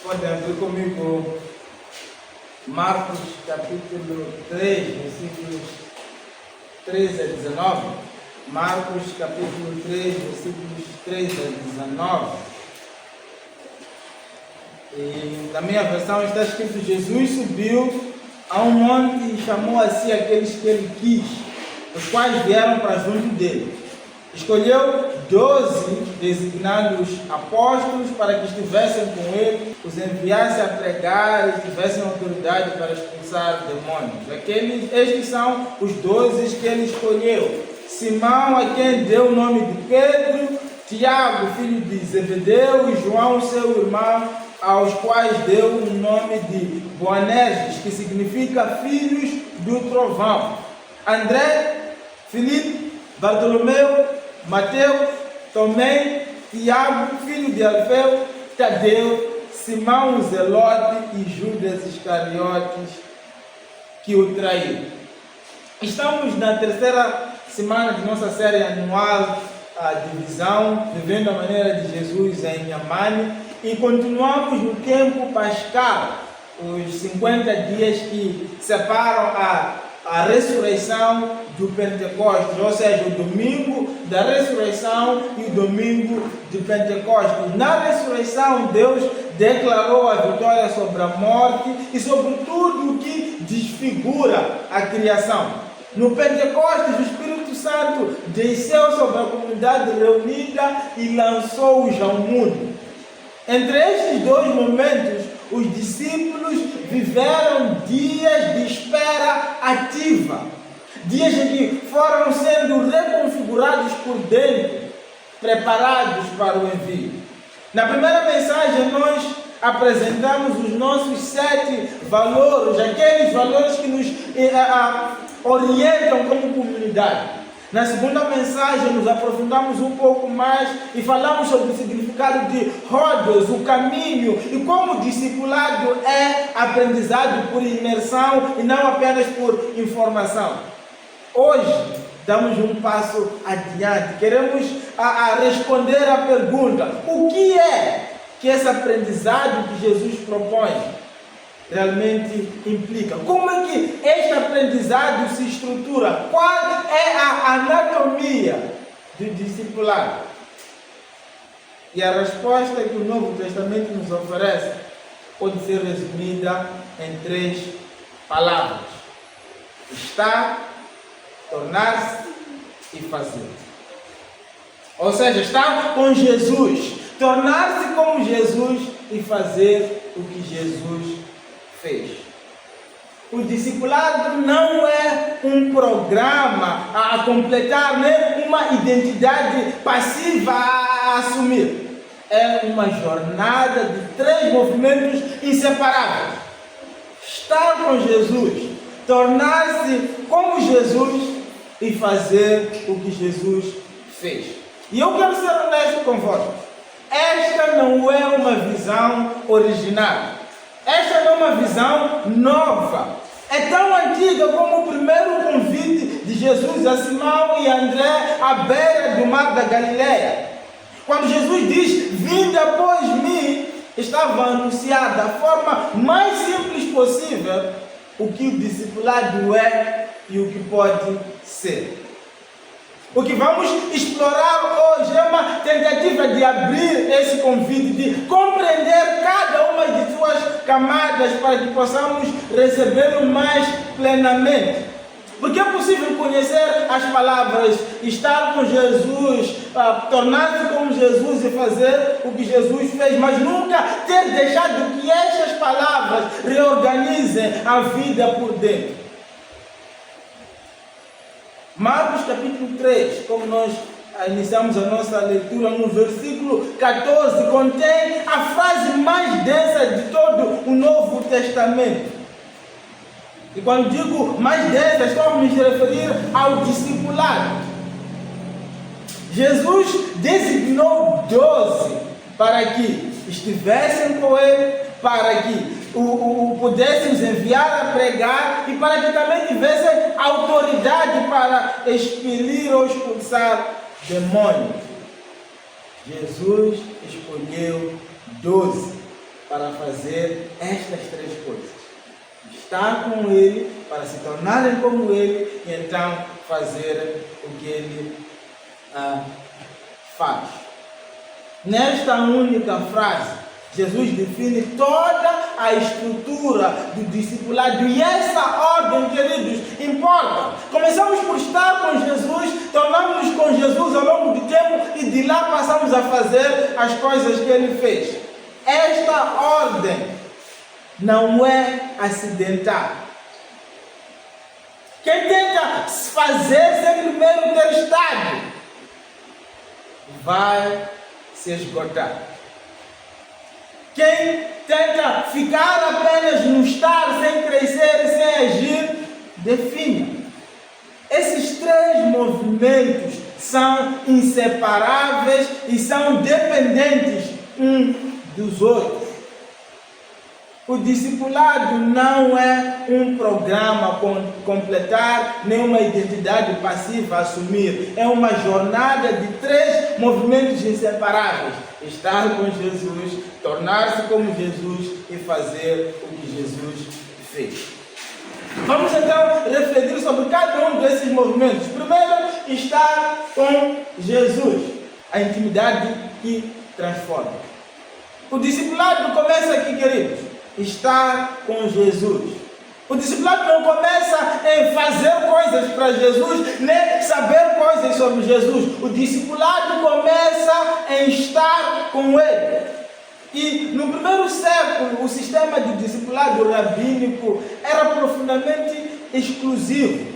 Podem abrir comigo Marcos capítulo 3, versículos 13 a 19. Marcos capítulo 3, versículos 13 a 19. E na minha versão está escrito: Jesus subiu a um monte e chamou a si aqueles que ele quis, os quais vieram para junto dele. Escolheu 12, designando-os apóstolos, para que estivessem com ele, os enviasse a pregar e tivessem autoridade para expulsar demônios. Estes são os 12 que ele escolheu: Simão, a quem deu o nome de Pedro, Tiago, filho de Zebedeu, e João, seu irmão, aos quais deu o nome de Boanerges, que significa filhos do trovão, André, Filipe, Bartolomeu, Mateus, Tomé, Tiago, filho de Alfeu, Tadeu, Simão o Zelote e Judas Iscariotes, que o traiu. Estamos na terceira semana de nossa série anual, a divisão, vivendo a maneira de Jesus em Yamani, e continuamos no tempo pascal, os 50 dias que separam a ressurreição do Pentecostes, ou seja, o domingo da ressurreição e o domingo de Pentecostes. Na ressurreição, Deus declarou a vitória sobre a morte e sobre tudo o que desfigura a criação. No Pentecostes, o Espírito Santo desceu sobre a comunidade reunida e lançou-os ao mundo. Entre estes dois momentos, os discípulos viveram dias de espera ativa, dias em que foram sendo reconfigurados por dentro, preparados para o envio. Na primeira mensagem, nós apresentamos os nossos 7 valores, aqueles valores que nos orientam como comunidade. Na segunda mensagem, nos aprofundamos um pouco mais e falamos sobre o significado de Rhodos, o caminho, e como o discipulado é aprendizado por imersão e não apenas por informação. Hoje, damos um passo adiante. Queremos responder à pergunta: o que é que esse aprendizado que Jesus propõe realmente implica? Como é que este aprendizado se estrutura? Qual é a anatomia do discipulado? E a resposta que o Novo Testamento nos oferece pode ser resumida em 3 palavras: estar, tornar-se e fazer. Ou seja, estar com Jesus, tornar-se como Jesus e fazer o que Jesus fez. O discipulado não é um programa a completar, nem uma identidade passiva a assumir. É uma jornada de 3 movimentos inseparáveis: estar com Jesus, tornar-se como Jesus e fazer o que Jesus fez. E eu quero ser honesto convosco: esta não é uma visão original. Esta não é uma visão nova. É tão antiga como o primeiro convite de Jesus a Simão e André à beira do mar da Galileia. Quando Jesus diz: "Vinde após mim", estava anunciado da forma mais simples possível o que o discipulado é e o que pode ser. O que vamos explorar hoje é uma tentativa de abrir esse convite, de compreender cada uma de suas camadas para que possamos recebê-lo mais plenamente. Porque é possível conhecer as palavras, estar com Jesus, tornar-se como Jesus e fazer o que Jesus fez, mas nunca ter deixado que estas palavras reorganizem a vida por dentro. Marcos capítulo 3, como nós iniciamos a nossa leitura, no versículo 14, contém a frase mais densa de todo o Novo Testamento. E quando digo mais densa, estou a me referir ao discipulado. Jesus designou 12 para que estivessem com ele, para que o pudéssemos enviar a pregar e para que também tivessem autoridade para expelir ou expulsar demônios. Jesus escolheu 12 para fazer estas 3 coisas: estar com Ele, para se tornarem como Ele, e então fazer o que Ele faz. Nesta única frase, Jesus define toda a estrutura do discipulado, e essa ordem, queridos, importa. Começamos por estar com Jesus, tornamos-nos com Jesus ao longo do tempo e de lá passamos a fazer as coisas que Ele fez. Esta ordem não é acidental. Quem tenta fazer sem primeiro ter estado vai se esgotar. Quem tenta ficar apenas no estar, sem crescer e sem agir, definha. Esses 3 movimentos são inseparáveis e são dependentes uns dos outros. O discipulado não é um programa a completar, nem uma identidade passiva a assumir. É uma jornada de 3 movimentos inseparáveis: estar com Jesus, tornar-se como Jesus e fazer o que Jesus fez. Vamos então refletir sobre cada um desses movimentos. Primeiro, estar com Jesus, a intimidade que transforma. O discipulado começa aqui, queridos. Estar com Jesus. O discipulado não começa em fazer coisas para Jesus, nem saber coisas sobre Jesus. O discipulado começa em estar com Ele. E no primeiro século, o sistema de discipulado rabínico era profundamente exclusivo.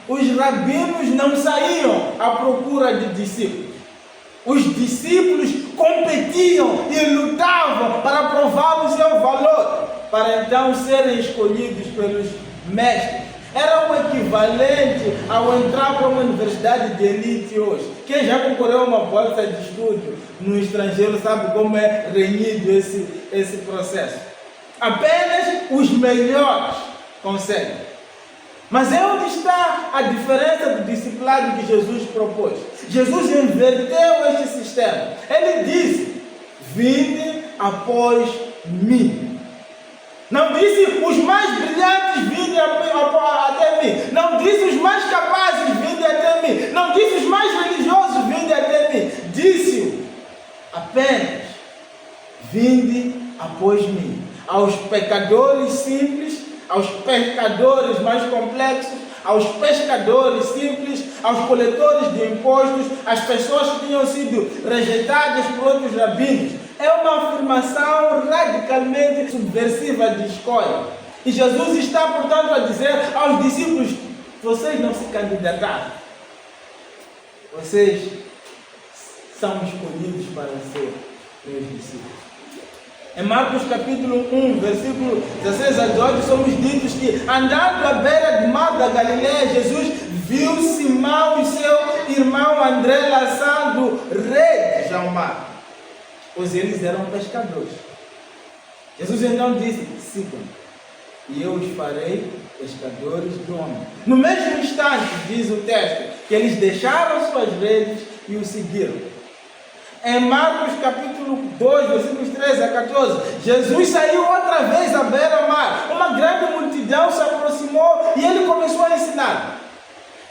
Os rabinos não saíam à procura de discípulos. Os discípulos competiam e lutavam para provar o seu valor, para então serem escolhidos pelos mestres. Era o equivalente ao entrar para uma universidade de elite hoje. Quem já concorreu a uma bolsa de estudo no estrangeiro sabe como é renhido esse processo. Apenas os melhores conseguem. Mas é onde está a diferença do discipulado que Jesus propôs. Jesus inverteu este sistema. Ele disse: vinde após mim. Não disse os mais brilhantes vinde até mim. Não disse os mais capazes vinde até mim. Não disse os mais religiosos vinde até mim. Disse apenas: vinde após mim. Aos pecadores simples, aos pecadores mais complexos, aos pescadores simples, aos coletores de impostos, às pessoas que tinham sido rejeitadas por outros rabinos. É uma afirmação radicalmente subversiva de escolha. E Jesus está, portanto, a dizer aos discípulos: vocês não se candidataram. Vocês são escolhidos para ser meus discípulos. Em Marcos capítulo 1, versículo 16 a 18, somos ditos que, andando à beira do mar da Galileia, Jesus viu Simão e seu irmão André laçando redes ao mar, pois eles eram pescadores. Jesus então disse: sigam-me, e eu os farei pescadores de homens. No mesmo instante, diz o texto, que eles deixaram suas redes e o seguiram. Em Marcos capítulo 2, versículos 13 a 14, Jesus saiu outra vez à beira-mar. Uma grande multidão se aproximou e ele começou a ensinar.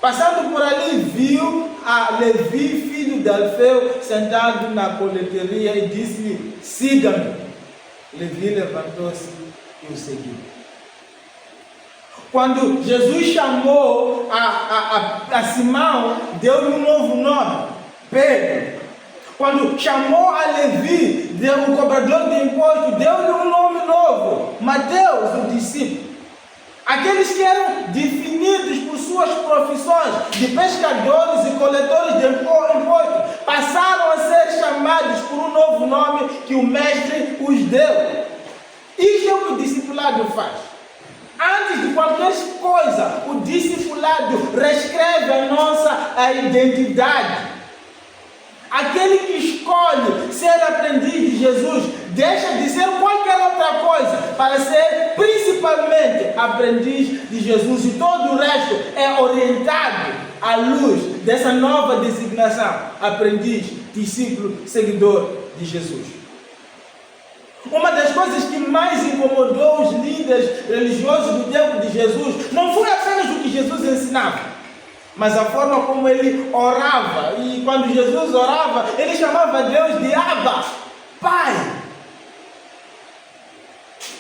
Passando por ali, viu a Levi, filho de Alfeu, sentado na coleteria e disse-lhe: siga-me. Levi levantou-se e o seguiu. Quando Jesus chamou a Simão, deu-lhe um novo nome: Pedro. Quando chamou a Levi, o cobrador de imposto, deu-lhe um nome novo: Mateus, o discípulo. Aqueles que eram definidos por suas profissões de pescadores e coletores de impostos passaram a ser chamados por um novo nome que o mestre os deu. Isto é o que o discipulado faz. Antes de qualquer coisa, o discipulado reescreve a nossa identidade. Aquele que escolhe ser aprendiz de Jesus deixa de ser qualquer outra coisa para ser principalmente aprendiz de Jesus, e todo o resto é orientado à luz dessa nova designação: aprendiz, discípulo, seguidor de Jesus. Uma das coisas que mais incomodou os líderes religiosos do tempo de Jesus não foi apenas o que Jesus ensinava, mas a forma como ele orava. E quando Jesus orava, ele chamava Deus de Abba, Pai.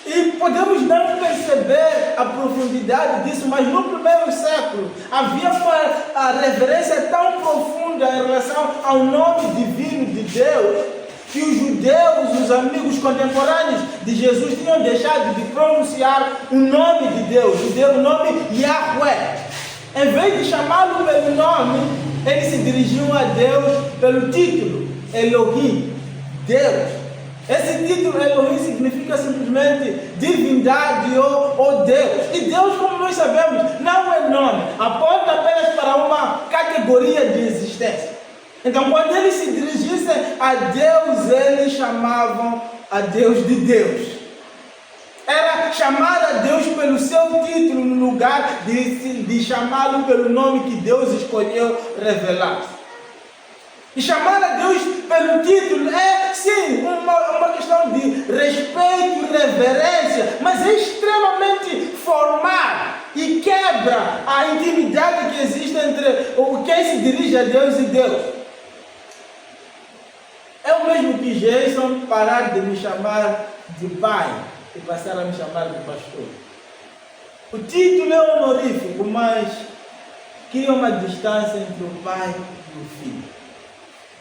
E podemos não perceber a profundidade disso, mas no primeiro século havia uma reverência tão profunda em relação ao nome divino de Deus, que os judeus, os amigos contemporâneos de Jesus, tinham deixado de pronunciar o nome de Deus, o nome Yahweh. Em vez de chamá-lo pelo nome, eles se dirigiam a Deus pelo título, Elohim, Deus. Esse título Elohim significa simplesmente divindade ou Deus. E Deus, como nós sabemos, não é nome, aponta apenas para uma categoria de existência. Então, quando eles se dirigissem a Deus, eles chamavam a Deus de Deus. Era chamar a Deus pelo seu título, no lugar de chamá-lo pelo nome que Deus escolheu revelar. E chamar a Deus pelo título é, sim, uma questão de respeito e reverência, mas é extremamente formal e quebra a intimidade que existe entre quem se dirige a Deus e Deus. É o mesmo que Jason parar de me chamar de pai e passar a me chamar de pastor. O título é honorífico, mas cria uma distância entre o pai e o filho.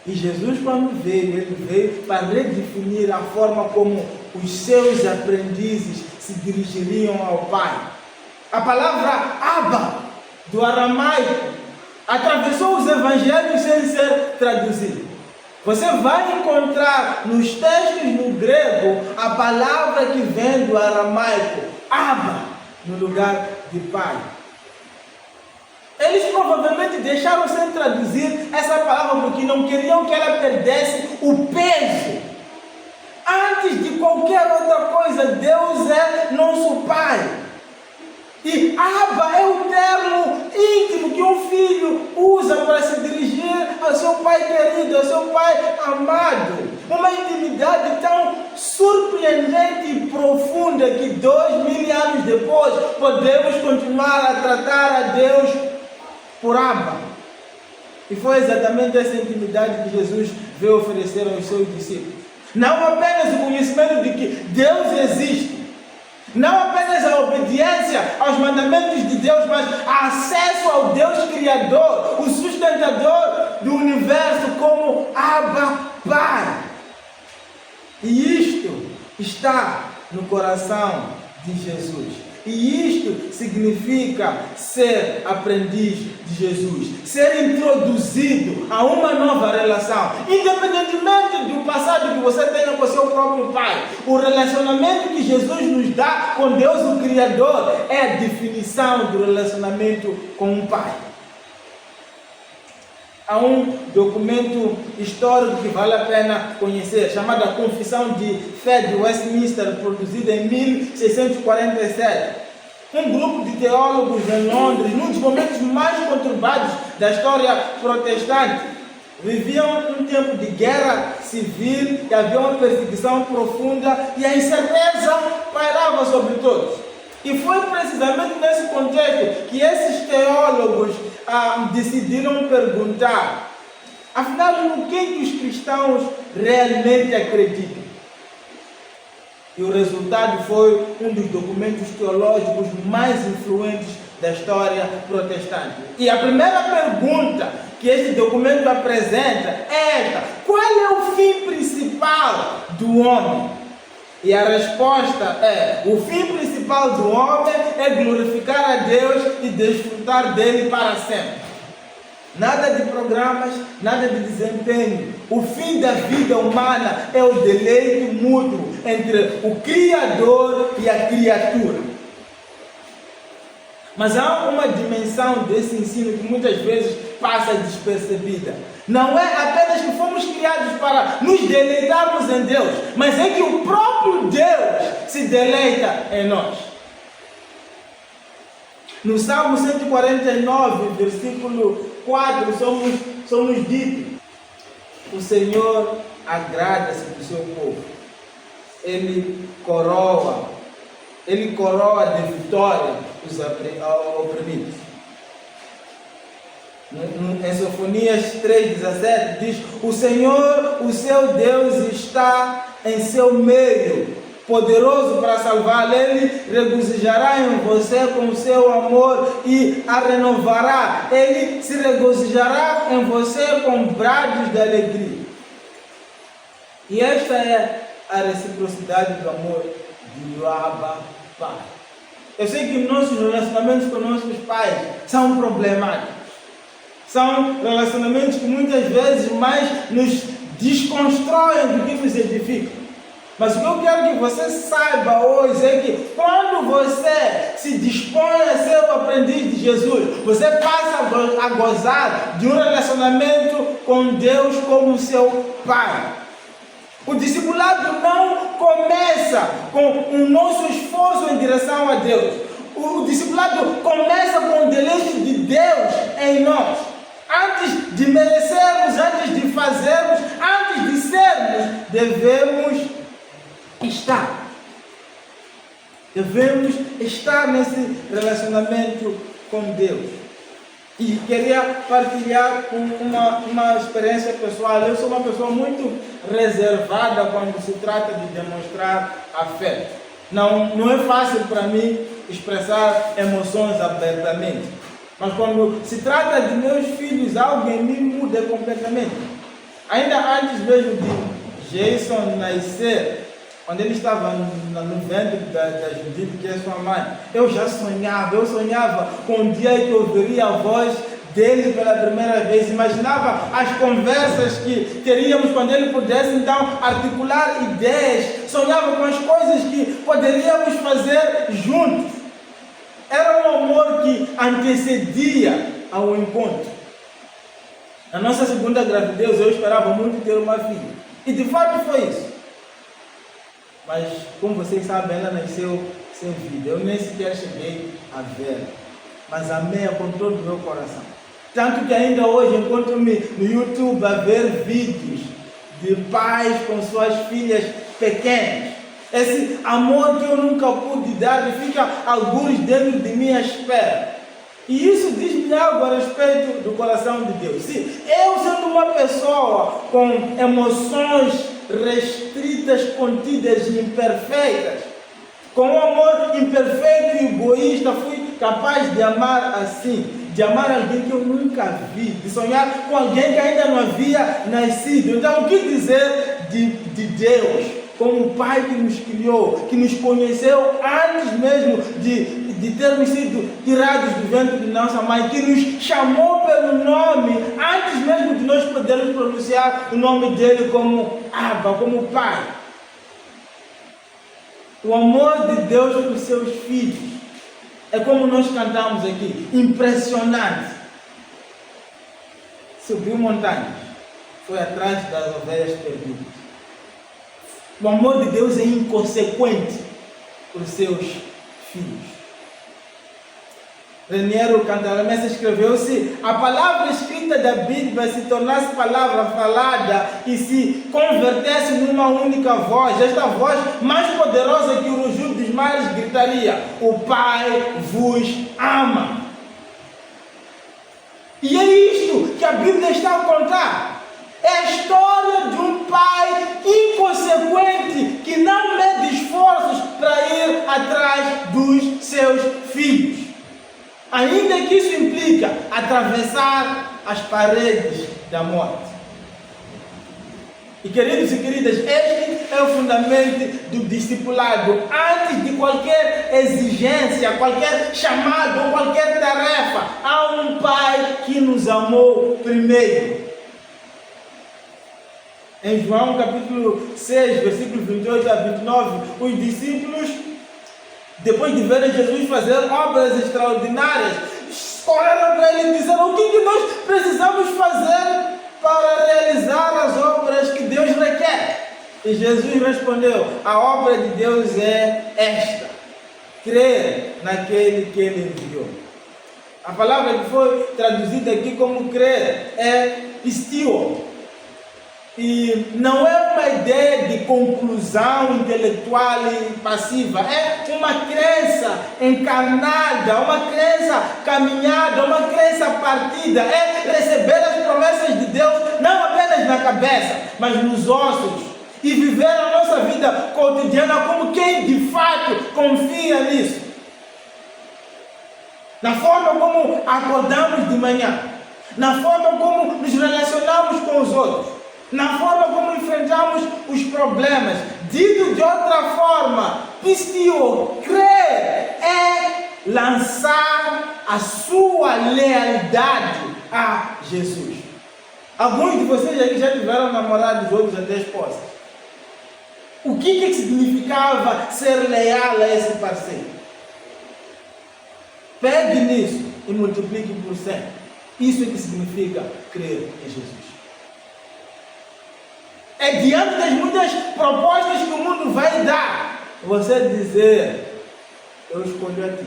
E Jesus, quando veio, ele veio para redefinir a forma como os seus aprendizes se dirigiriam ao pai. A palavra Abba, do aramaico, atravessou os evangelhos sem ser traduzida. Você vai encontrar nos textos no grego a palavra que vem do aramaico, Abba, no lugar de pai. Eles provavelmente deixaram sem traduzir essa palavra porque não queriam que ela perdesse o peso. Antes de qualquer outra coisa, Deus é nosso Pai. E Abba é o termo íntimo que um filho usa para se dirigir ao seu pai querido, ao seu pai amado. Uma intimidade tão surpreendente e profunda que 2000 anos depois podemos continuar a tratar a Deus por Abba. E foi exatamente essa intimidade que Jesus veio oferecer aos seus discípulos. Não apenas o conhecimento de que Deus existe, não apenas a obediência aos mandamentos de Deus, mas acesso ao Deus Criador, o sustentador do universo, como Abba Pai. E isto está no coração de Jesus. E isto significa ser aprendiz de Jesus, ser introduzido a uma nova relação, independentemente do passado que você tenha com seu próprio pai. O relacionamento que Jesus nos dá com Deus, o Criador, é a definição do relacionamento com um pai. Há um documento histórico que vale a pena conhecer, chamado A Confissão de Fé de Westminster, produzido em 1647. Um grupo de teólogos em Londres, num dos momentos mais conturbados da história protestante, viviam um tempo de guerra civil, e havia uma perseguição profunda e a incerteza pairava sobre todos. E foi precisamente nesse contexto que esses teólogos decidiram perguntar: afinal, no que os cristãos realmente acreditam? E o resultado foi um dos documentos teológicos mais influentes da história protestante. E a primeira pergunta que esse documento apresenta é esta: qual é o fim principal do homem? E a resposta é: o fim principal do homem é glorificar a Deus e desfrutar dele para sempre. Nada de programas, nada de desempenho. O fim da vida humana é o deleite mútuo entre o Criador e a criatura. Mas há uma dimensão desse ensino que muitas vezes passa despercebida. Não é apenas que fomos criados para nos deleitarmos em Deus, mas é que o próprio Deus se deleita em nós. No Salmo 149, versículo 4, somos ditos: o Senhor agrada-se do seu povo. ele coroa de vitória os oprimidos. Em Sofonias 3,17 diz: o Senhor, o seu Deus, está em seu meio, poderoso para salvar. Ele regozijará em você com o seu amor e a renovará. Ele se regozijará em você com brados de alegria. E esta é a reciprocidade do amor de Abba Pai. Eu sei que nossos relacionamentos com nossos pais são problemáticos. São relacionamentos que muitas vezes mais nos desconstroem do que nos edificam. Mas o que eu quero que você saiba hoje é que quando você se dispõe a ser o aprendiz de Jesus, você passa a gozar de um relacionamento com Deus como seu Pai. O discipulado não começa com o nosso esforço em direção a Deus. O discipulado começa com o deleite de Deus em nós. Antes de merecermos, antes de fazermos, antes de sermos, devemos estar. Devemos estar nesse relacionamento com Deus. E queria partilhar com uma experiência pessoal. Eu sou uma pessoa muito reservada quando se trata de demonstrar afeto. Não é fácil para mim expressar emoções abertamente. Mas quando se trata de meus filhos, algo em mim muda completamente. Ainda antes mesmo de Jason nascer, quando ele estava no ventre da Judite, que é sua mãe, eu sonhava com o dia que eu ouviria a voz dele pela primeira vez. Imaginava as conversas que teríamos quando ele pudesse então articular ideias. Sonhava com as coisas que poderíamos fazer juntos. Era um amor que antecedia ao encontro. Na nossa segunda gravidez, eu esperava muito ter uma filha. E de fato foi isso. Mas, como vocês sabem, ela nasceu sem vida. Eu nem sequer cheguei a ver. Mas amei com todo o meu coração. Tanto que ainda hoje encontro-me no YouTube a ver vídeos de pais com suas filhas pequenas. Esse amor que eu nunca pude dar, e fica alguns dentro de mim à espera. E isso diz-me algo a respeito do coração de Deus. Se eu, sendo uma pessoa com emoções restritas, contidas e imperfeitas, com um amor imperfeito e egoísta, fui capaz de amar assim, de amar alguém que eu nunca vi, de sonhar com alguém que ainda não havia nascido. Então, o que dizer de Deus? Como o Pai que nos criou, que nos conheceu antes mesmo de termos sido tirados do ventre de nossa mãe, que nos chamou pelo nome, antes mesmo de nós podermos pronunciar o nome dele como Abba, como Pai. O amor de Deus por seus filhos é como nós cantamos aqui, impressionante. Subiu montanhas, foi atrás das ovelhas perdidas. O amor de Deus é inconsequente por seus filhos. Raniero Cantalamessa escreveu: se a palavra escrita da Bíblia se tornasse palavra falada e se convertesse numa única voz, esta voz mais poderosa que o rugido dos mares gritaria: o Pai vos ama. E é isto que a Bíblia está a contar. É a história de um pai inconsequente que não mede esforços para ir atrás dos seus filhos. Ainda que isso implica atravessar as paredes da morte. E queridos e queridas, este é o fundamento do discipulado. Antes de qualquer exigência, qualquer chamado ou qualquer tarefa, há um pai que nos amou primeiro. Em João capítulo 6, versículos 28 a 29, os discípulos, depois de verem Jesus fazer obras extraordinárias, correram para ele e disseram: o que nós precisamos fazer para realizar as obras que Deus requer? E Jesus respondeu: a obra de Deus é esta, crer naquele que ele enviou. A palavra que foi traduzida aqui como crer é pistio. E não é uma ideia de conclusão intelectual e passiva, é uma crença encarnada, uma crença caminhada, uma crença partida, é receber as promessas de Deus não apenas na cabeça, mas nos ossos, e viver a nossa vida cotidiana como quem de fato confia nisso. Na forma como acordamos de manhã, na forma como nos relacionamos com os outros, na forma como enfrentamos os problemas. Dito de outra forma, pistio, crer, é lançar a sua lealdade a Jesus. Alguns de vocês aqui já tiveram namorados, outros até esposas. O que significava ser leal a esse parceiro? Pegue nisso e multiplique por 100. Isso é que significa crer em Jesus. É diante das muitas propostas que o mundo vai dar, você dizer: eu escolho a ti.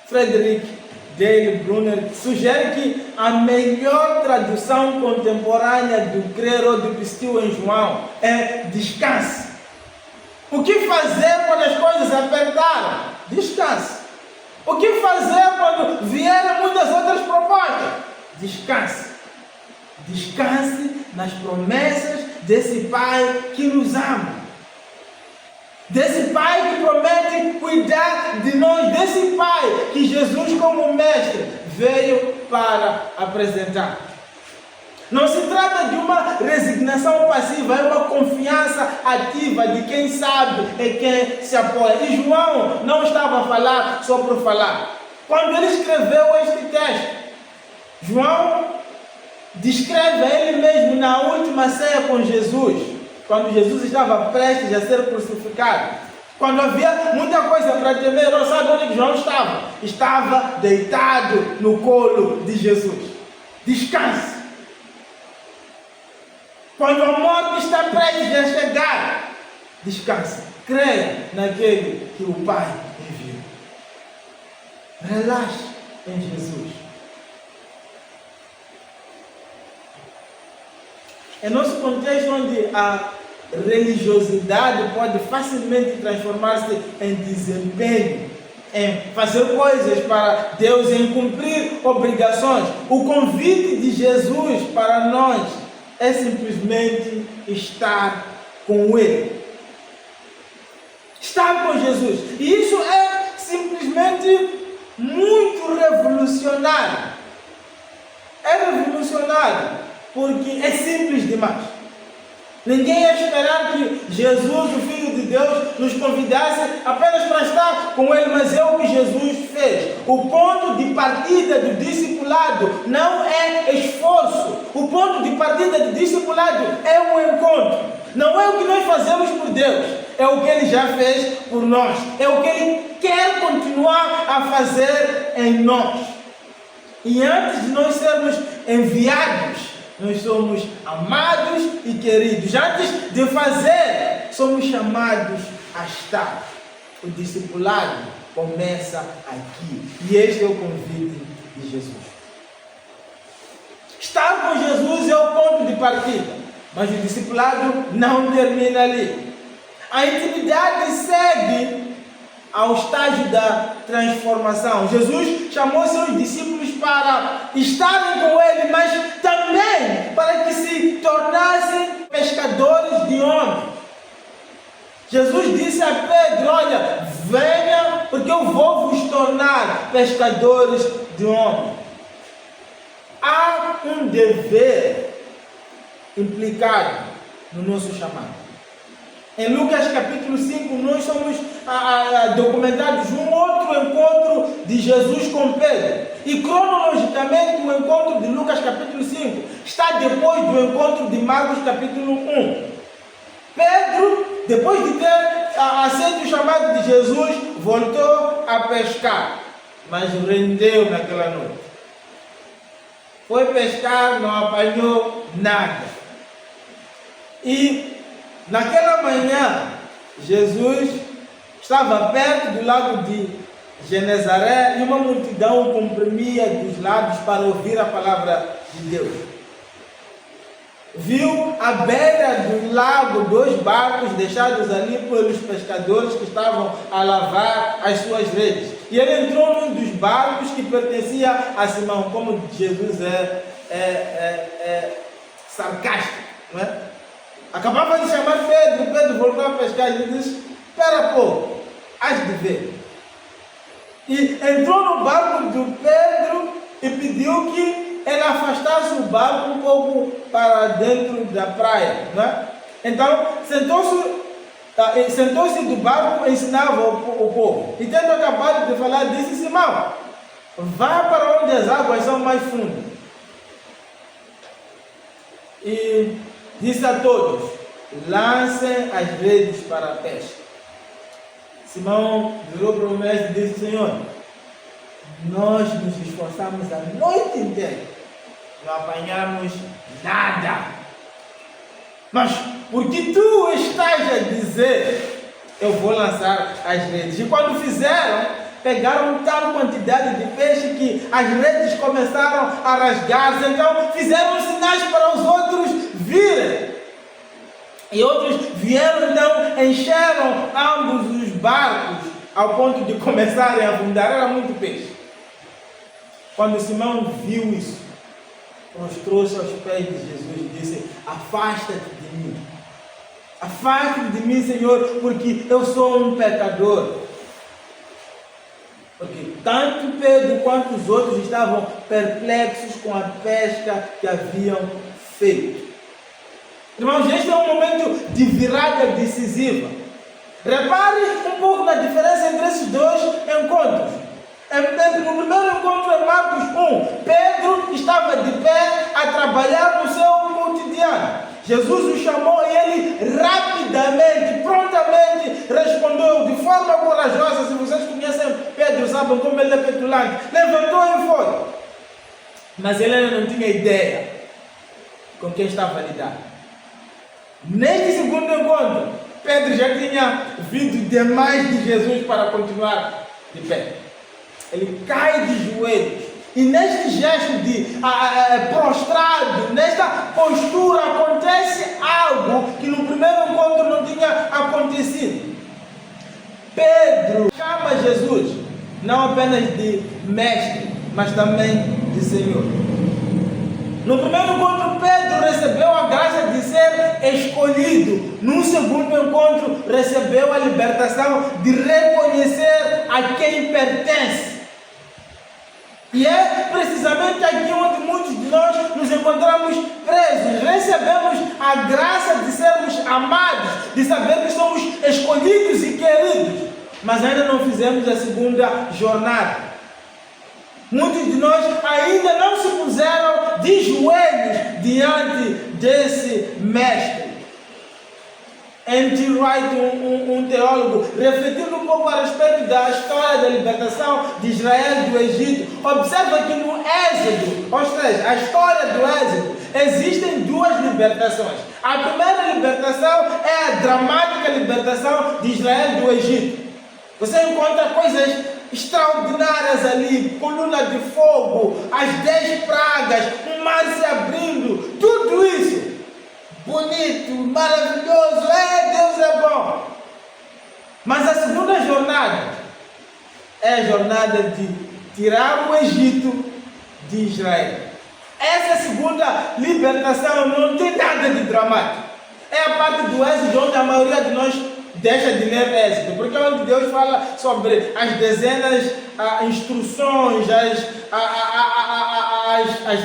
Frederick Dale Brunner sugere que a melhor tradução contemporânea do crer ou do pistio em João é descanse. O que fazer quando as coisas apertaram? Descanse. O que fazer quando vierem muitas outras propostas? Descanse. Descanse nas promessas desse Pai que nos ama. Desse Pai que promete cuidar de nós. Desse Pai que Jesus, como mestre, veio para apresentar. Não se trata de uma resignação passiva, é uma confiança ativa de quem sabe e quem se apoia. E João não estava a falar só por falar. Quando ele escreveu este texto, João descreve a ele mesmo na última ceia com Jesus, quando Jesus estava prestes a ser crucificado, quando havia muita coisa para temer. Não sabe onde que João estava? Estava deitado no colo de Jesus. Descanse. Quando a morte está prestes a chegar, descanse. Creia naquele que o Pai enviou. Relaxe em Jesus. É nosso contexto onde a religiosidade pode facilmente transformar-se em desempenho, em fazer coisas para Deus, em cumprir obrigações. O convite de Jesus para nós é simplesmente estar com Ele. Estar com Jesus. E isso é simplesmente muito revolucionário. É revolucionário. Porque é simples demais. Ninguém ia esperar que Jesus, o Filho de Deus, nos convidasse apenas para estar com Ele, mas é o que Jesus fez. O ponto de partida do discipulado não é esforço. O ponto de partida do discipulado é um encontro. Não é o que nós fazemos por Deus, é o que Ele já fez por nós. É o que Ele quer continuar a fazer em nós. E antes de nós sermos enviados, nós somos amados e queridos. Antes de fazer, somos chamados a estar. O discipulado começa aqui. E este é o convite de Jesus. Estar com Jesus é o ponto de partida. Mas o discipulado não termina ali. A intimidade segue ao estágio da transformação. Jesus chamou seus discípulos para estarem com Ele, mas também para que se tornassem pescadores de homens. Jesus disse a Pedro: olha, venha, porque eu vou vos tornar pescadores de homens. Há um dever implicado no nosso chamado. Em Lucas capítulo 5, nós somos documentados um outro encontro de Jesus com Pedro. E cronologicamente o encontro de Lucas capítulo 5 está depois do encontro de Marcos capítulo 1. Pedro, depois de ter aceito o chamado de Jesus, voltou a pescar, mas rendeu naquela noite. Foi pescar, não apanhou nada. E naquela manhã, Jesus estava perto do lago de Genezaré, e uma multidão comprimia dos lados para ouvir a palavra de Deus. Viu à beira do lago 2 barcos deixados ali pelos pescadores que estavam a lavar as suas redes. E ele entrou num dos barcos que pertencia a Simão. Como Jesus é sarcástico, não é? Acabava de chamar Pedro, Pedro voltou a pescar e ele disse: espera pouco, hás de ver. E entrou no barco do Pedro e pediu que ele afastasse o barco um pouco para dentro da praia, não é? Então sentou-se do barco e ensinava o povo. E tendo acabado de falar, disse: Simão, vá para onde as águas são mais fundas. E disse a todos: lancem as redes para a pesca. Simão virou para o mestre e disse: Senhor, nós nos esforçamos a noite inteira, não apanhamos nada. Mas porque tu estás a dizer, eu vou lançar as redes. E quando fizeram, pegaram tal quantidade de peixe que as redes começaram a rasgar-se. Então fizeram sinais para os outros virem. E outros vieram, então encheram ambos os barcos ao ponto de começarem a afundar. Era muito peixe. Quando Simão viu isso, prostrou-se aos pés de Jesus e disse: afasta-te de mim. Afasta-te de mim, Senhor, porque eu sou um pecador. Porque tanto Pedro quanto os outros estavam perplexos com a pesca que haviam feito. Irmãos, este é um momento de virada decisiva. Repare um pouco na diferença entre esses dois encontros. No primeiro encontro, em Marcos 1, Pedro estava de pé a trabalhar no seu cotidiano. Jesus o chamou e ele rapidamente, prontamente respondeu de forma corajosa. Se vocês conhecem Pedro, sabem como ele é petulante. Levantou e foi. Mas ele ainda não tinha ideia com quem estava a lidar. Neste segundo encontro, Pedro já tinha vindo demais de Jesus para continuar de pé. Ele cai de joelhos. E neste gesto de prostrado, nesta postura, acontece algo que no primeiro encontro não tinha acontecido. Pedro chama Jesus não apenas de mestre, mas também de Senhor. No primeiro encontro, Pedro recebeu a graça de ser escolhido. No segundo encontro, recebeu a libertação de reconhecer a quem pertence. E é precisamente aqui onde muitos de nós nos encontramos presos. Recebemos a graça de sermos amados, de saber que somos escolhidos e queridos, mas ainda não fizemos a segunda jornada. Muitos de nós ainda não se puseram de joelhos diante desse mestre. N.T. Wright, um teólogo, refletindo um pouco a respeito da história da libertação de Israel do Egito, observa que no Êxodo, ou seja, a história do Êxodo, existem duas libertações. A primeira libertação é a dramática libertação de Israel do Egito. Você encontra coisas extraordinárias ali, coluna de fogo, as 10 pragas, um mar se abrindo, tudo isso bonito, maravilhoso, Deus é bom. Mas a segunda jornada é a jornada de tirar o Egito de Israel. Essa segunda libertação não tem nada de dramático. É a parte do Êxodo onde a maioria de nós deixa de ler Êxodo, porque é onde Deus fala sobre as dezenas, instruções, as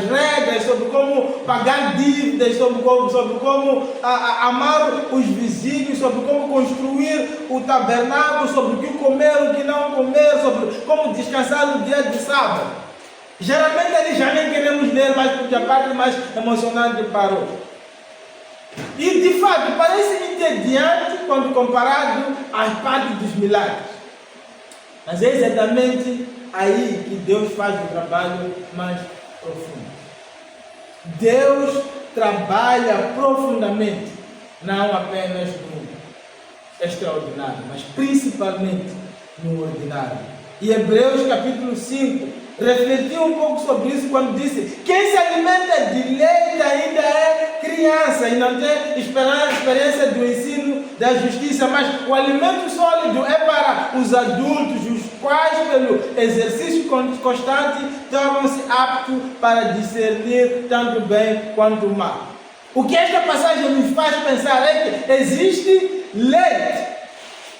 regras, sobre como pagar dívidas, sobre como amar os vizinhos, sobre como construir o tabernáculo, sobre o que comer, o que não comer, sobre como descansar no dia de sábado. Geralmente ali já nem queremos ler mais, porque a parte mais emocionante parou. E de fato parece entediante quando comparado às partes dos milagres. Mas é exatamente aí que Deus faz o trabalho mais profundo. Deus trabalha profundamente, não apenas no extraordinário, mas principalmente no ordinário. E Hebreus capítulo 5 refletiu um pouco sobre isso quando disse: quem se alimenta de leite ainda é criança e não tem experiência do ensino da justiça, mas o alimento sólido é para os adultos, os quais pelo exercício constante tornam-se aptos para discernir tanto bem quanto mal. O que esta passagem nos faz pensar é que existe leite,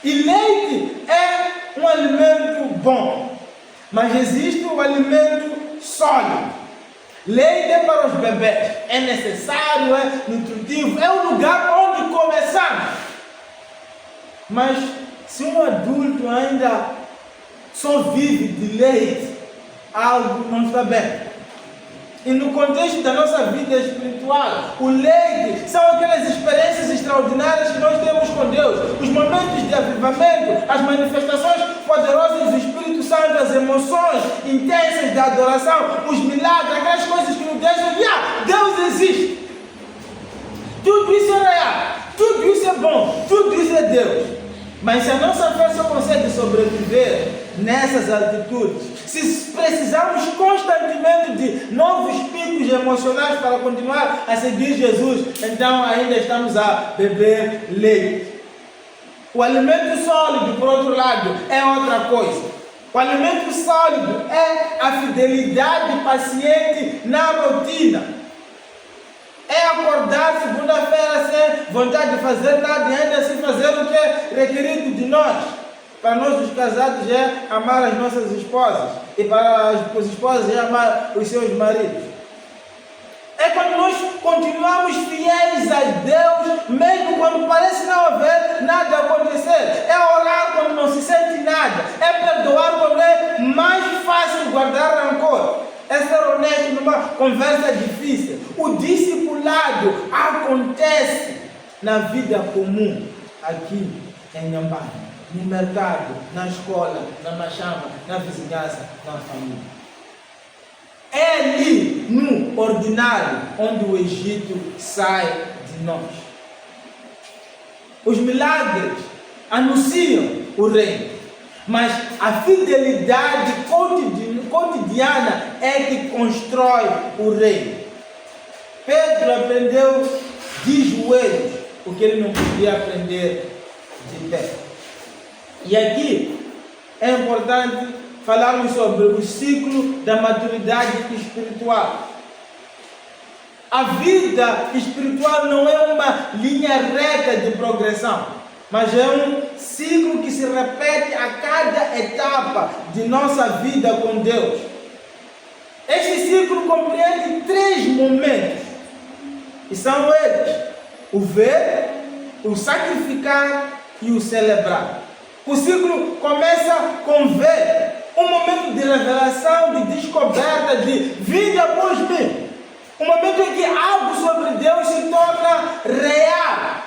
e leite é um alimento bom, mas existe o alimento sólido. Leite é para os bebês, é necessário, é nutritivo, é o lugar onde começamos. Mas se um adulto ainda só vive de leite, algo não está bem. E no contexto da nossa vida espiritual, o leite são aquelas experiências extraordinárias que nós temos com Deus, os momentos de avivamento, as manifestações poderosas do Espírito Santo, as emoções intensas da adoração, os milagres, aquelas coisas que nos deixam Deus existe. Tudo isso é real, tudo isso é bom, tudo isso é Deus. Mas se a nossa fé só consegue sobreviver nessas altitudes, se precisamos constantemente de novos picos emocionais para continuar a seguir Jesus, então ainda estamos a beber leite. O alimento sólido, por outro lado, é outra coisa. O alimento sólido é a fidelidade paciente na rotina. É acordar segunda-feira sem vontade de fazer nada e ainda assim fazer o que é requerido de nós. Para nós os casados é amar as nossas esposas, e para as esposas é amar os seus maridos. É quando nós continuamos fiéis a Deus, mesmo quando parece não haver nada a acontecer. É orar quando não se sente nada. É perdoar quando é mais fácil guardar rancor. É ser honesto numa conversa difícil. O discipulado acontece na vida comum, aqui em Nhambane, no mercado, na escola, na machamba, na vizinhança, na família. É ali, no ordinário, onde o Egito sai de nós. Os milagres anunciam o reino, mas a fidelidade cotidiana é que constrói o reino. Pedro aprendeu de joelhos o que ele não podia aprender de pé. E aqui é importante falarmos sobre o ciclo da maturidade espiritual. A vida espiritual não é uma linha reta de progressão, mas é um ciclo que se repete a cada etapa de nossa vida com Deus. Este ciclo compreende 3 momentos, e são eles: o ver, o sacrificar e o celebrar. O ciclo começa com ver, um momento de revelação, de descoberta, de vida após mim. Um momento em que algo sobre Deus se torna real.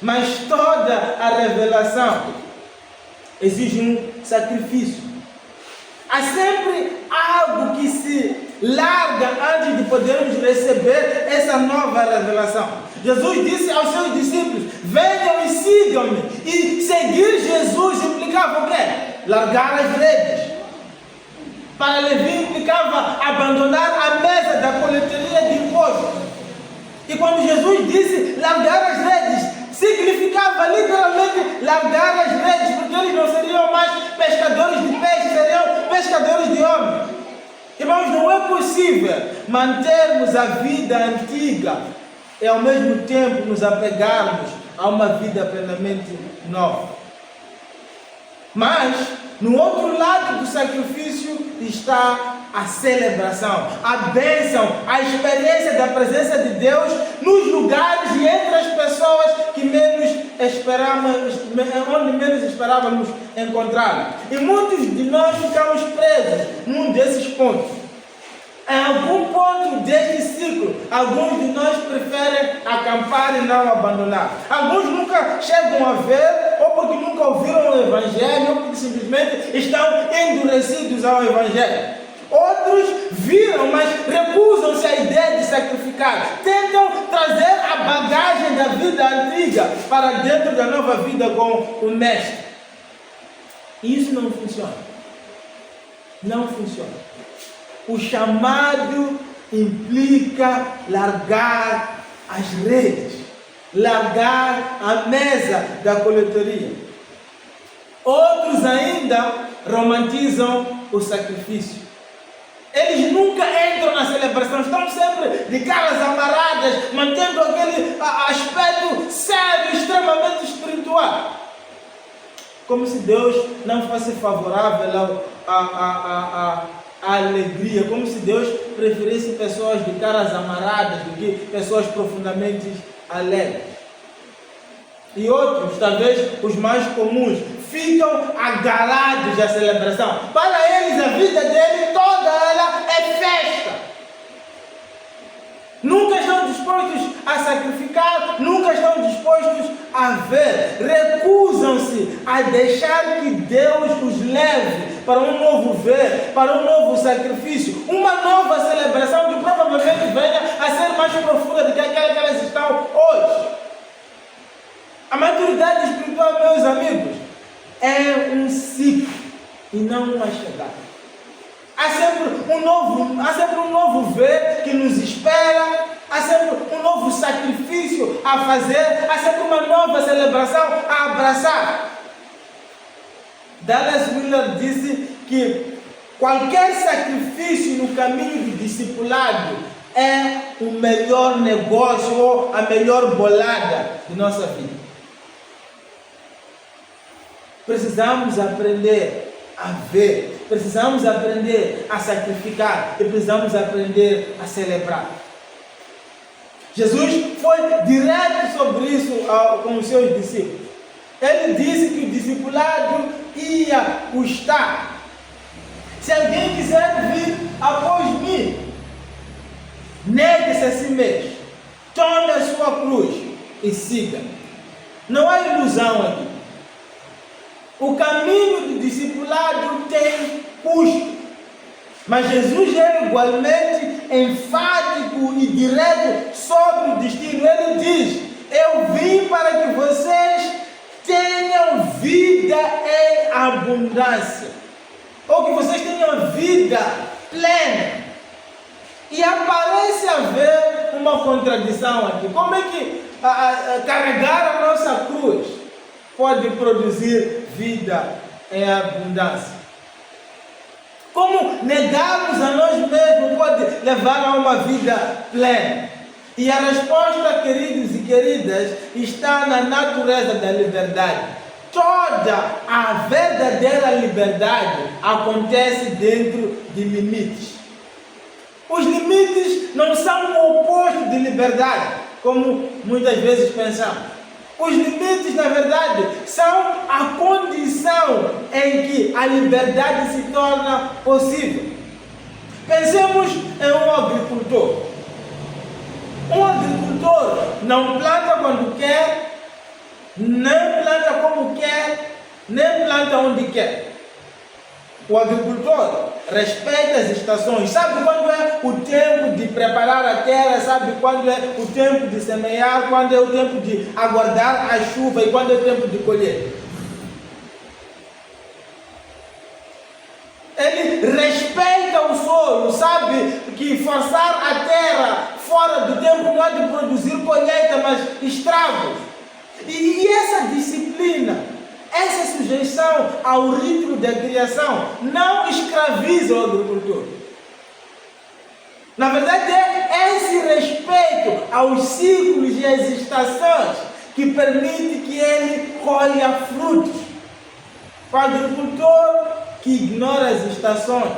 Mas toda a revelação exige um sacrifício. Há sempre algo que se larga antes de podermos receber essa nova revelação. Jesus disse aos seus discípulos: venham e sigam-me. E seguir Jesus implicava o quê? Largar as redes. Para Levi implicava abandonar a mesa da coletoria de impostos. E quando Jesus disse largar as redes, significava literalmente largar as redes, porque eles não seriam mais pescadores de peixe, seriam pescadores de homens. Irmãos, não é possível mantermos a vida antiga e ao mesmo tempo nos apegarmos a uma vida plenamente nova. Mas, no outro lado do sacrifício está a celebração, a bênção, a experiência da presença de Deus nos lugares e entre as pessoas que onde menos esperávamos encontrá-lo. E muitos de nós ficamos presos num desses pontos. Em algum ponto deste ciclo, alguns de nós preferem acampar e não abandonar. Alguns nunca chegam a ver, ou porque nunca ouviram o Evangelho, ou porque simplesmente estão endurecidos ao Evangelho. Outros viram, mas recusam-se à ideia de sacrificar. Tentam trazer a bagagem da vida antiga para dentro da nova vida com o Mestre. E isso não funciona. Não funciona. O chamado implica largar as redes, largar a mesa da coletoria. Outros ainda romantizam o sacrifício. Eles nunca entram na celebração, estão sempre de caras amarradas, mantendo aquele aspecto sério, extremamente espiritual. Como se Deus não fosse favorável à alegria, como se Deus preferisse pessoas de caras amarradas do que pessoas profundamente alegres. E outros, talvez os mais comuns, ficam agarrados à celebração. Para eles, a vida dele toda ela é festa. Nunca estão dispostos a sacrificar, nunca estão dispostos a ver. Recusam-se a deixar que Deus os leve para um novo ver, para um novo sacrifício, uma nova celebração que provavelmente venha a ser mais profunda do que aquela que elas estão hoje. A maturidade espiritual, meus amigos, é um ciclo e não uma chegada. Há sempre um novo ver que nos espera, há sempre um novo sacrifício a fazer, há sempre uma nova celebração a abraçar. Dallas Willard disse que qualquer sacrifício no caminho do discipulado é o melhor negócio ou a melhor bolada de nossa vida. Precisamos aprender a ver, precisamos aprender a sacrificar e precisamos aprender a celebrar. Jesus foi direto sobre isso com os seus discípulos. Ele disse que o discipulado ia custar. Se alguém quiser vir após mim, negue-se a si mesmo, tome a sua cruz e siga. Não há ilusão aqui. O caminho do discipulado tem custo, mas Jesus é igualmente enfático e direto sobre o destino. Ele diz: eu vim para que vocês tenham vida em abundância, ou que vocês tenham vida plena. E aparece haver uma contradição aqui. Como é que carregar a nossa cruz pode produzir vida em abundância? Como negarmos a nós mesmos pode levar a uma vida plena? E a resposta, queridos e queridas, está na natureza da liberdade. Toda a verdadeira liberdade acontece dentro de limites. Os limites não são o oposto de liberdade, como muitas vezes pensamos. Os limites, na verdade, são a condição em que a liberdade se torna possível. Pensemos em um agricultor. Um agricultor não planta quando quer, nem planta como quer, nem planta onde quer. O agricultor respeita as estações, sabe quando é o tempo de preparar a terra, sabe quando é o tempo de semear, quando é o tempo de aguardar a chuva e quando é o tempo de colher. Ele respeita o solo, sabe que forçar a terra fora do tempo não é de produzir colheita, mas estragos. E essa disciplina, essa sujeição ao ritmo da criação não escraviza o agricultor. Na verdade, é esse respeito aos ciclos e às estações que permite que ele colha frutos. O agricultor que ignora as estações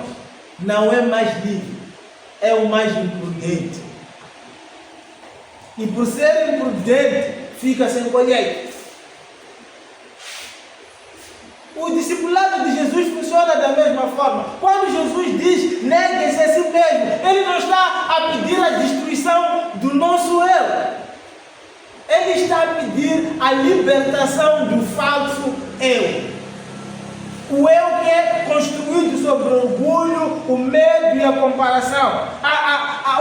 não é mais livre, é o mais imprudente. E por ser imprudente, fica sem colheita. O discipulado de Jesus funciona da mesma forma. Quando Jesus diz, negue-se a si mesmo, Ele não está a pedir a destruição do nosso eu. Ele está a pedir a libertação do falso eu. O eu que é construído sobre o orgulho, o medo e a comparação.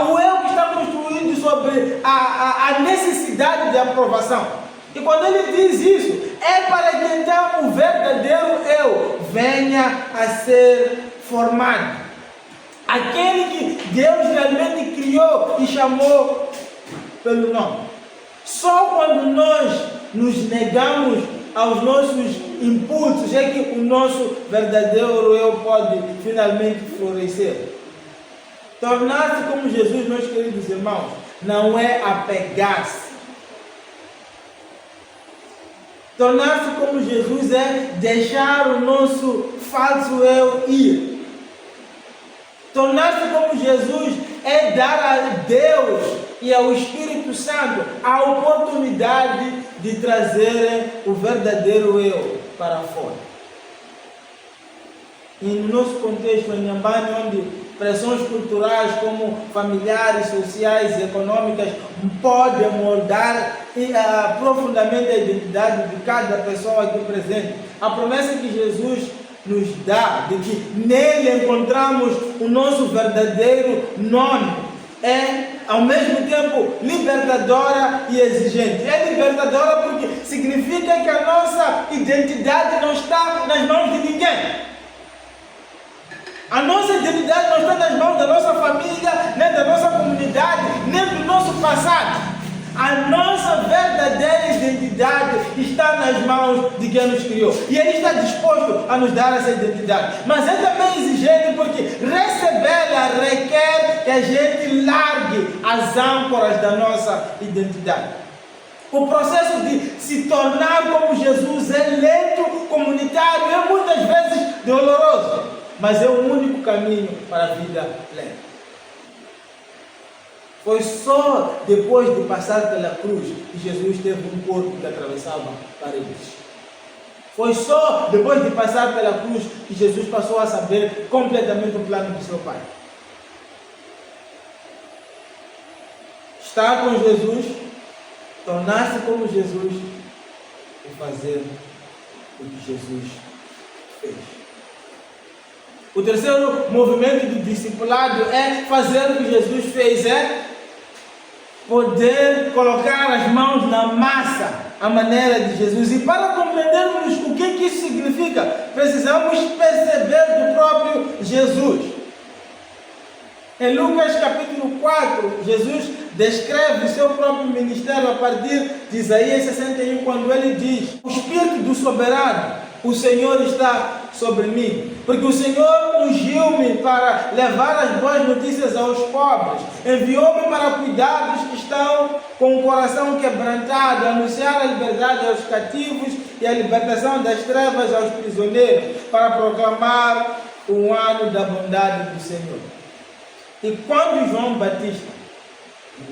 O eu que está construído sobre a necessidade de aprovação. E quando ele diz isso, é para que então o verdadeiro eu venha a ser formado. Aquele que Deus realmente criou e chamou pelo nome. Só quando nós nos negamos aos nossos impulsos é que o nosso verdadeiro eu pode finalmente florescer. Tornar-se como Jesus, meus queridos irmãos, não é apegar-se. Tornar-se como Jesus é deixar o nosso falso eu ir. Tornar-se como Jesus é dar a Deus e ao Espírito Santo a oportunidade de trazerem o verdadeiro eu para fora. E no nosso contexto em Inhambane, onde pressões culturais como familiares, sociais e econômicas podem moldar profundamente a identidade de cada pessoa aqui presente, a promessa que Jesus nos dá, de que nele encontramos o nosso verdadeiro nome, é ao mesmo tempo libertadora e exigente. É libertadora porque significa que a nossa identidade não está nas mãos de ninguém. A nossa identidade não está nas mãos da nossa família, nem da nossa comunidade, nem do nosso passado. A nossa verdadeira identidade está nas mãos de quem nos criou. E Ele está disposto a nos dar essa identidade. Mas é também exigente porque recebê-la requer que a gente largue as âncoras da nossa identidade. O processo de se tornar como Jesus é lento, comunitário, é muitas vezes doloroso, mas é o único caminho para a vida plena. Foi só depois de passar pela cruz que Jesus teve um corpo que atravessava paredes. Foi só depois de passar pela cruz que Jesus passou a saber completamente o plano do seu Pai. Estar com Jesus, tornar-se como Jesus e fazer o que Jesus fez. O terceiro movimento do discipulado é fazer o que Jesus fez, é poder colocar as mãos na massa, à maneira de Jesus. E para compreendermos o que isso significa, precisamos perceber do próprio Jesus. Em Lucas capítulo 4, Jesus descreve o seu próprio ministério a partir de Isaías 61, quando ele diz: o Espírito do Soberano, o Senhor está sobre mim, porque o Senhor ungiu-me para levar as boas notícias aos pobres, enviou-me para cuidar dos que estão com o coração quebrantado, anunciar a liberdade aos cativos e a libertação das trevas aos prisioneiros, para proclamar o ano da bondade do Senhor. E quando João Batista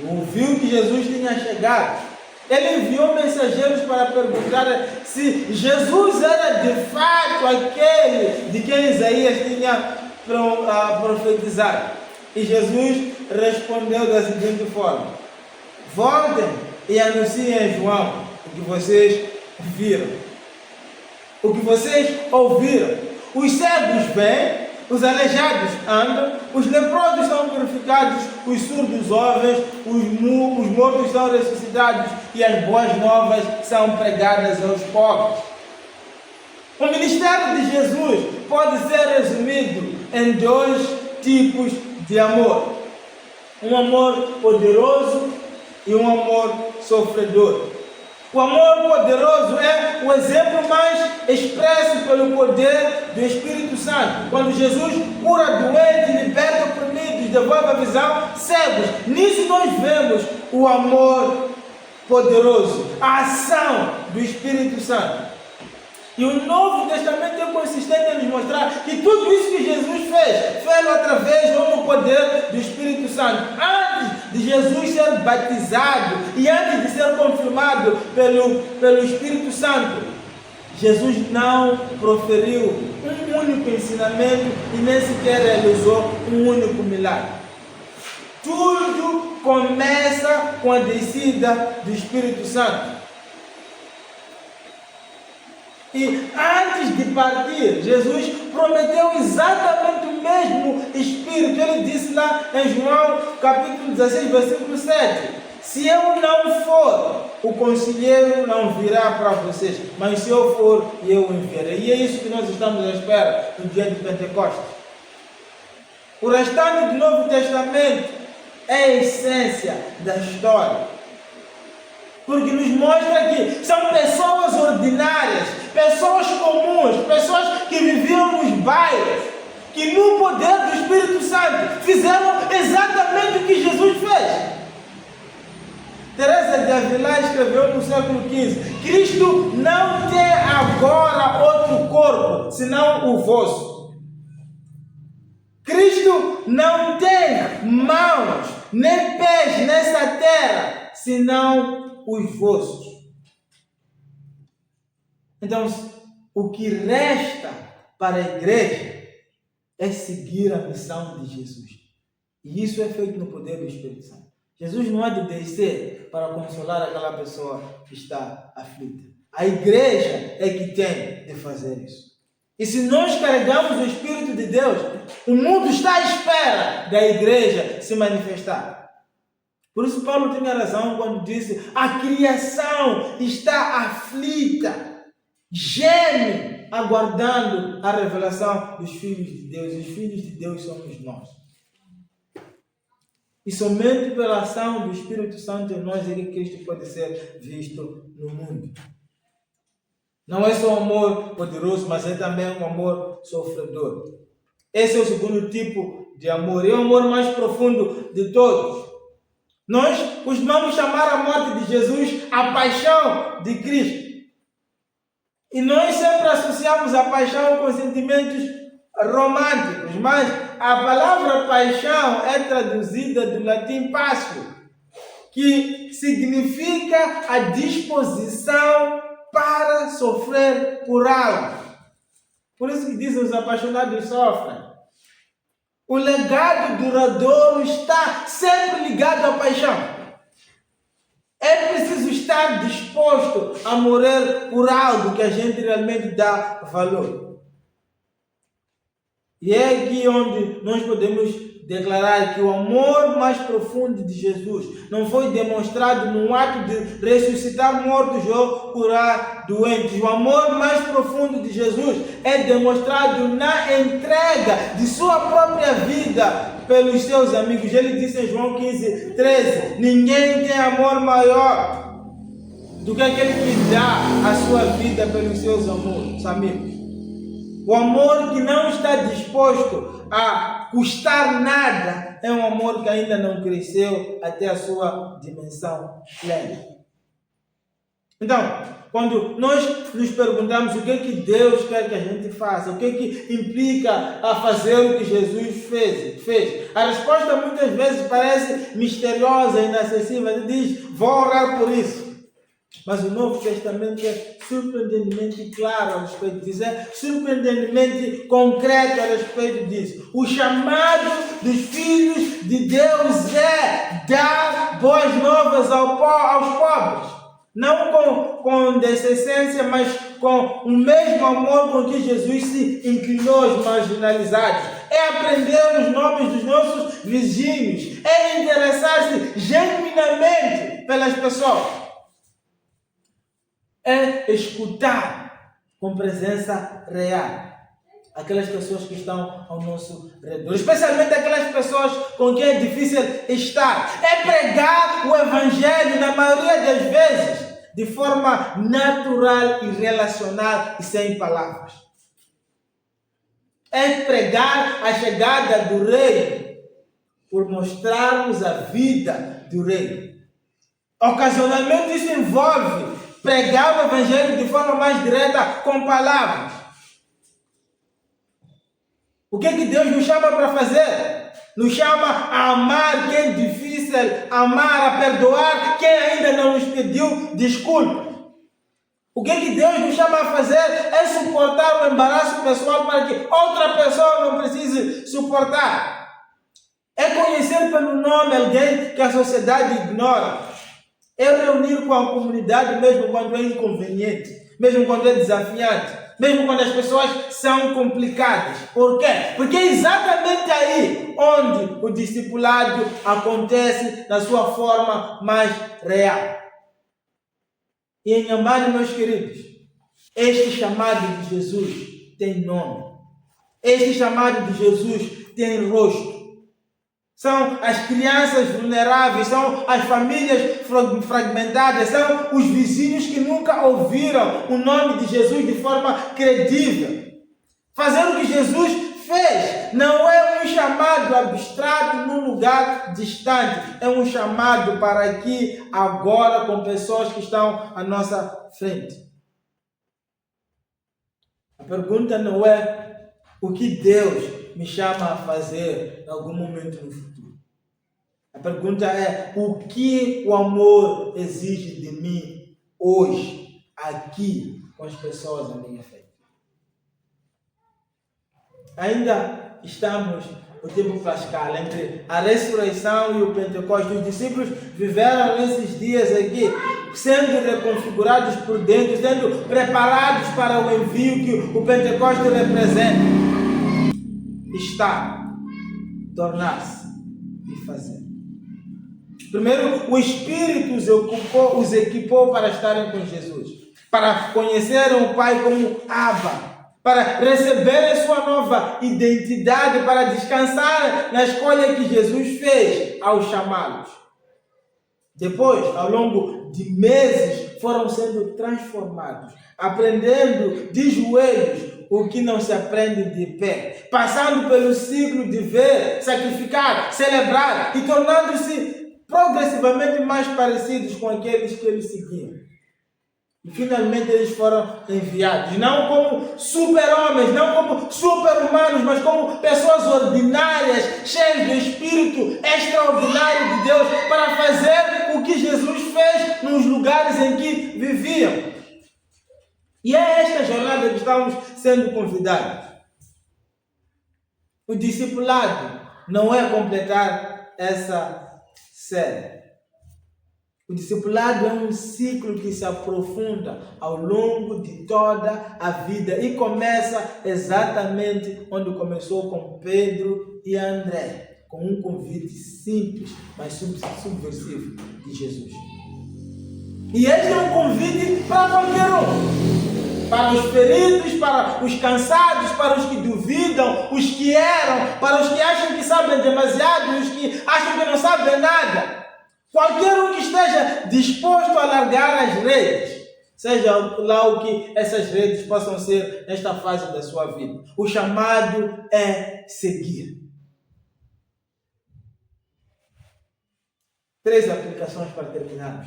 ouviu que Jesus tinha chegado, ele enviou mensageiros para perguntar se Jesus era de fato aquele de quem Isaías tinha profetizado. E Jesus respondeu da seguinte forma: voltem e anunciem a João o que vocês viram, o que vocês ouviram. Os cegos vêm, os aleijados andam, os leprosos são purificados, os surdos ouvem, os mortos são ressuscitados e as boas novas são pregadas aos pobres. O ministério de Jesus pode ser resumido em dois tipos de amor: um amor poderoso e um amor sofredor. O amor poderoso é o exemplo mais expresso pelo poder do Espírito Santo. Quando Jesus cura doentes, liberta oprimidos, devolve a visão cegos. Nisso nós vemos o amor poderoso, a ação do Espírito Santo. E o Novo Testamento é consistente em nos mostrar que tudo isso que Jesus fez através do poder do Espírito Santo. Antes de Jesus ser batizado e antes de ser confirmado pelo Espírito Santo, Jesus não proferiu um único ensinamento e nem sequer realizou um único milagre. Tudo começa com a descida do Espírito Santo. E antes de partir, Jesus prometeu exatamente o mesmo Espírito. Ele disse lá em João capítulo 16, versículo 7: Se eu não for, o conselheiro não virá para vocês, mas se eu for, eu enviarei. E é isso que nós estamos à espera no dia de Pentecostes. O restante do Novo Testamento é a essência da história, porque nos mostra que são pessoas ordinárias, pessoas comuns, pessoas que viviam nos bairros, que no poder do Espírito Santo fizeram exatamente o que Jesus fez. Teresa de Ávila escreveu no século XV: Cristo não tem agora outro corpo, senão o vosso. Cristo não tem mãos, nem pés nessa terra, senão os vossos. Então, o que resta para a igreja é seguir a missão de Jesus. E isso é feito no poder do Espírito Santo. Jesus não há de descer para consolar aquela pessoa que está aflita. A igreja é que tem de fazer isso. E se nós carregamos o Espírito de Deus, o mundo está à espera da igreja se manifestar. Por isso Paulo tinha razão quando disse: a criação está aflita, geme, aguardando a revelação dos filhos de Deus. Os filhos de Deus somos nós. E somente pela ação do Espírito Santo em nós é que Cristo pode ser visto no mundo. Não é só um amor poderoso, mas é também um amor sofredor. Esse é o segundo tipo de amor. É o amor mais profundo de todos. Nós costumamos chamar a morte de Jesus a paixão de Cristo. E nós sempre associamos a paixão com sentimentos românticos, mas a palavra paixão é traduzida do latim passio, que significa a disposição para sofrer por algo. Por isso que dizem os apaixonados sofrem. O legado duradouro está sempre ligado à paixão. É preciso estar disposto a morrer por algo que a gente realmente dá valor. E é aqui onde nós podemos declarar que o amor mais profundo de Jesus não foi demonstrado no ato de ressuscitar mortos ou curar doentes. O amor mais profundo de Jesus é demonstrado na entrega de sua própria vida pelos seus amigos. Ele disse em João 15:13: ninguém tem amor maior do que aquele que dá a sua vida pelos seus amigos. O amor que não está disposto a custar nada é um amor que ainda não cresceu até a sua dimensão plena. Então, quando nós nos perguntamos o que é que Deus quer que a gente faça, o que é que implica a fazer o que Jesus fez, a resposta muitas vezes parece misteriosa, inacessível. Ele diz: vou orar por isso. Mas o Novo Testamento é surpreendentemente claro a respeito disso, é surpreendentemente concreto a respeito disso. O chamado dos filhos de Deus é dar boas novas aos pobres. Não com condescendência, mas com o mesmo amor com que Jesus se inclinou aos marginalizados. É aprender os nomes dos nossos vizinhos. É interessar-se genuinamente pelas pessoas. É escutar com presença real aquelas pessoas que estão ao nosso redor, especialmente aquelas pessoas com quem é difícil estar. É pregar o Evangelho, na maioria das vezes, de forma natural e relacional e sem palavras. É pregar a chegada do Rei, por mostrarmos a vida do Rei. Ocasionalmente isso envolve pregar o Evangelho de forma mais direta com palavras. O que é que Deus nos chama para fazer? Nos chama a amar quem é difícil, amar, a perdoar quem ainda não nos pediu desculpa. O que é que Deus nos chama a fazer? É suportar o embaraço pessoal para que outra pessoa não precise suportar. É conhecer pelo nome alguém que a sociedade ignora. É reunir com a comunidade mesmo quando é inconveniente, mesmo quando é desafiante. mesmo quando as pessoas são complicadas. Por quê? Porque é exatamente aí onde o discipulado acontece na sua forma mais real. E em Amado, meus queridos, este chamado de Jesus tem nome. Este chamado de Jesus tem rosto. São as crianças vulneráveis, são as famílias fragmentadas, são os vizinhos que nunca ouviram o nome de Jesus de forma credível. Fazer o que Jesus fez não é um chamado abstrato num lugar distante, é um chamado para aqui, agora, com pessoas que estão à nossa frente. A pergunta não é o que Deus me chama a fazer em algum momento no futuro. A pergunta é o que o amor exige de mim hoje, aqui, com as pessoas à minha frente. Ainda estamos no tempo pascal, entre a ressurreição e o Pentecostes. Os discípulos viveram nesses dias aqui, sendo reconfigurados por dentro, sendo preparados para o envio que o Pentecostes representa. Estar, tornar-se e fazer. Primeiro, o Espírito os equipou para estarem com Jesus, para conhecerem o Pai como Abba, para receberem sua nova identidade, para descansar na escolha que Jesus fez ao chamá-los. Depois, ao longo de meses, foram sendo transformados, aprendendo de joelhos o que não se aprende de pé, passando pelo ciclo de ver, sacrificar, celebrar e tornando-se progressivamente mais parecidos com aqueles que eles seguiam. E finalmente eles foram enviados, não como super-homens, não como super-humanos, mas como pessoas ordinárias, cheias do Espírito extraordinário de Deus, para fazer o que Jesus fez nos lugares em que viviam. E é esta jornada que estamos sendo convidados. O discipulado não é completar essa série. O discipulado é um ciclo que se aprofunda ao longo de toda a vida e começa exatamente onde começou com Pedro e André, com um convite simples, mas subversivo de Jesus. E este é um convite para qualquer um. Para os feridos, para os cansados, para os que duvidam, os que erram, para os que acham que sabem demasiado, os que acham que não sabem nada. Qualquer um que esteja disposto a largar as redes, seja lá o que essas redes possam ser nesta fase da sua vida. O chamado é seguir. 3 aplicações para terminar.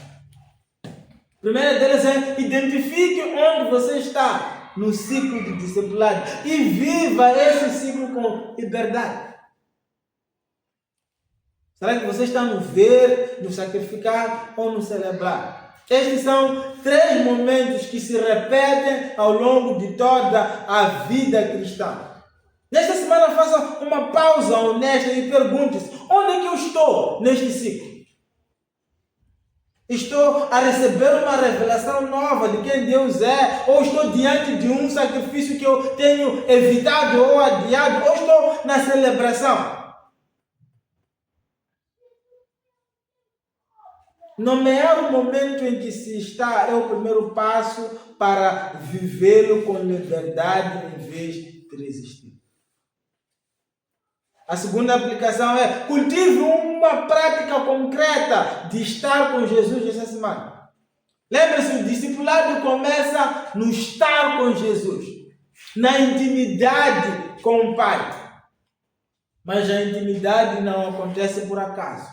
A primeira delas é: identifique onde você está no ciclo de discipulado e viva esse ciclo com liberdade. Será que você está no ver, no sacrificar ou no celebrar? Estes são 3 momentos que se repetem ao longo de toda a vida cristã. Nesta semana faça uma pausa honesta e pergunte-se: onde é que eu estou neste ciclo? Estou a receber uma revelação nova de quem Deus é? Ou estou diante de um sacrifício que eu tenho evitado ou adiado? Ou estou na celebração? Nomear o momento em que se está é o primeiro passo para vivê-lo com liberdade em vez de resistir. A segunda aplicação é: cultive uma prática concreta de estar com Jesus essa semana. Lembre-se, o discipulado começa no estar com Jesus, na intimidade com o Pai. Mas a intimidade não acontece por acaso.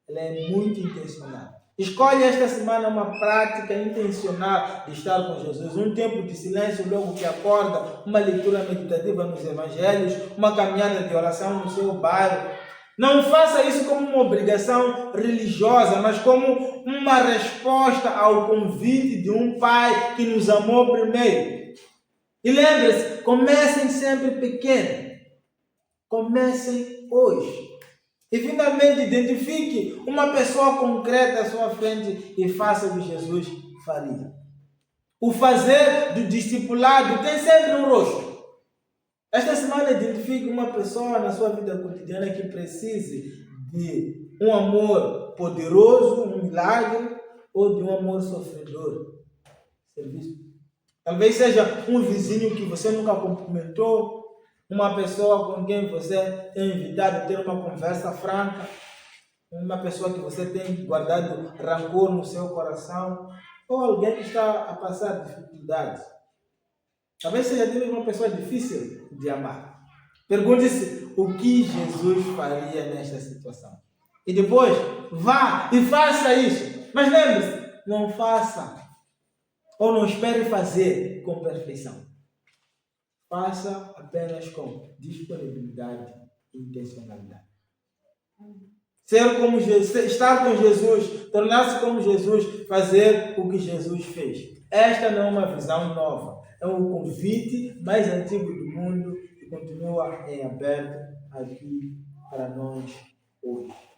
Ela é muito intencional. Escolhe esta semana uma prática intencional de estar com Jesus. Um tempo de silêncio logo que acorda, uma leitura meditativa nos evangelhos, uma caminhada de oração no seu bairro. Não faça isso como uma obrigação religiosa, mas como uma resposta ao convite de um Pai que nos amou primeiro. E lembre-se, comecem sempre pequeno. Comecem hoje. E finalmente identifique uma pessoa concreta à sua frente e faça o que Jesus faria. O fazer do discipulado tem sempre um rosto. Esta semana identifique uma pessoa na sua vida cotidiana que precise de um amor poderoso, um milagre, ou de um amor sofredor. Serviço. Talvez seja um vizinho que você nunca cumprimentou, uma pessoa com quem você tem evitado ter uma conversa franca, uma pessoa que você tem guardado rancor no seu coração, ou alguém que está a passar dificuldades. Talvez seja também uma pessoa difícil de amar. Pergunte-se o que Jesus faria nesta situação. E depois, vá e faça isso. Mas lembre-se, não faça ou não espere fazer com perfeição. Faça apenas com disponibilidade e intencionalidade. Ser como Jesus, estar com Jesus, tornar-se como Jesus, fazer o que Jesus fez. Esta não é uma visão nova. É um convite mais antigo do mundo que continua em aberto aqui para nós hoje.